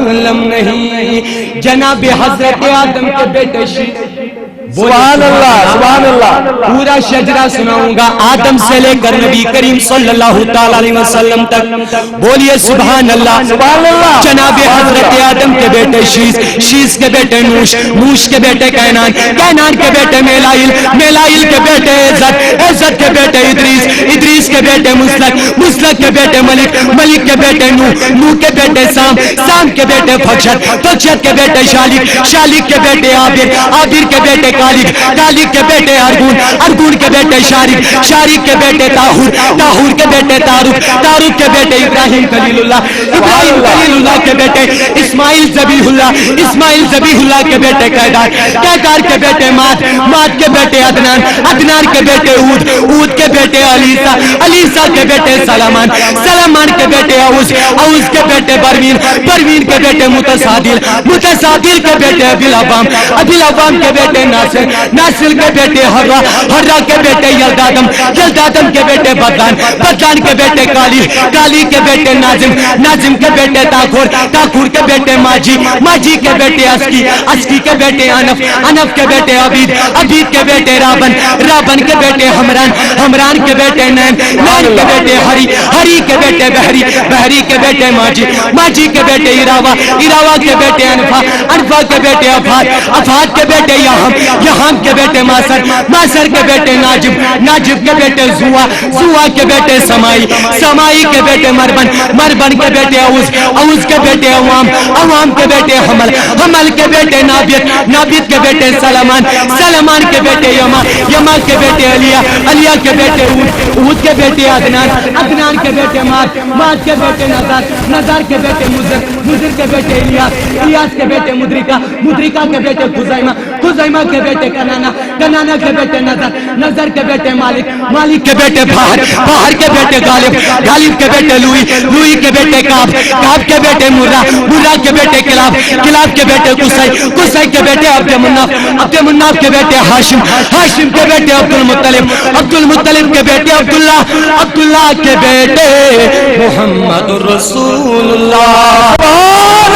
مسلم نہیں. جناب حضرت آدم کے بیٹے سبحان اللہ سبحان اللہ. پورا شجرہ سناؤں گا آدم سے لے کر نبی کریم صلی اللہ تعالی علیہ وسلم تک. بولیے سبحان اللہ سبحان اللہ. جناب حضرت آدم کے بیٹے شیس، شیس کے بیٹے نوش، نوش کے بیٹے کینان، کینان کے بیٹے میلائل، میلائل کے بیٹے عزت، عزت کے بیٹے ادریس، ادریس کے بیٹے مسلک، مسلک کے بیٹے ملک، ملک کے بیٹے نوح، نوح کے بیٹے سام، سام کے بیٹے فخشت، فخشت کے بیٹے شالک، شالک کے بیٹے عابر، عابر کے بیٹے کالک، کالک کے بیٹے ارگون، ارگون کے بیٹے شارک، شارک کے بیٹے تاہور، تاہور کے بیٹے تارک، تارک کے بیٹے ابراہیم خلیل اللہ، ابراہیم خلیل اللہ کے بیٹے اسماعیل ذبیح اللہ، اسماعیل ذبیح اللہ کے بیٹے قیدار، قیدار کے بیٹے مات، مات کے بیٹے عدنان، عدنان کے بیٹے اود، اود کے بیٹے علیسا، علیسا کے بیٹے سلمان، سلمان کے بیٹے اوز، اوز کے بیٹے پروین، پروین کے بیٹے متصادل، متصادل کے بیٹے ابیلعوام، ابیلعوام کے بیٹے ناصر، ناصر کے بیٹے حرہ، حرہ کے بیٹے یلدادم، یلدادم کے بیٹے بدلان، بدلان کے بیٹے کالی، کالی کے بیٹے ناظم، ناظم کے بیٹے تاخور، تاخور کے بیٹے ماجی، ماجی کے بیٹے اسکی، اسکی کے بیٹے انف، انف کے بیٹے عبید، عبید کے بیٹے رابن، رابن کے بیٹے حمران، حمران کے بیٹے نیم، نیم کے بیٹے ہری، ہری کے بیٹے بحری، بحری کے بیٹے ماجی، ماجی کے بیٹے اراوا، اراوا کے بیٹے انفا، انفا کے بیٹے افاد، افاد کے بیٹے یہم، یہم کے بیٹے ماسر، ماسر کے بیٹے ناجب، ناجب کے بیٹے زوا، زوا کے بیٹے سمائی، سمائی کے بیٹے مربن، مربن کے بیٹے اوز، اوز کے بیٹے عوام، عوام کے بیٹے حمل، حمل کے بیٹے نابیت، نابیت کے بیٹے سلمان، سلمان کے بیٹے یما، یما کے بیٹے علیہ، علیہ کے بیٹے اود، اود کے بیٹے عدنان، عدنان کے بیٹے مات، مات کے بیٹے نظر، نظر کے بیٹے مزر، مزر کے بیٹے الیاس، الیاس کے بیٹے مدرکہ، مدرکہ کے بیٹے خزیمہ، خزیمہ کے بیٹے کنانا، کنانا کے بیٹے نظر، نظر کے بیٹے مالک، مالک کے بیٹے باہر، باہر کے بیٹے غالب، غالب کے بیٹے لوئی، لوئی کے بیٹے کعب، کعب کے بیٹے مرہ، مرہ کے بیٹے کلاب، کلاب کے بیٹے قصی، قصی کے بیٹے عبد مناف، عبد مناف کے بیٹے ہاشم، ہاشم کے بیٹے عبد المطلب، عبد المطلب کے بیٹے عبداللہ، عبداللہ کے بیٹے محمد رسول اللہ.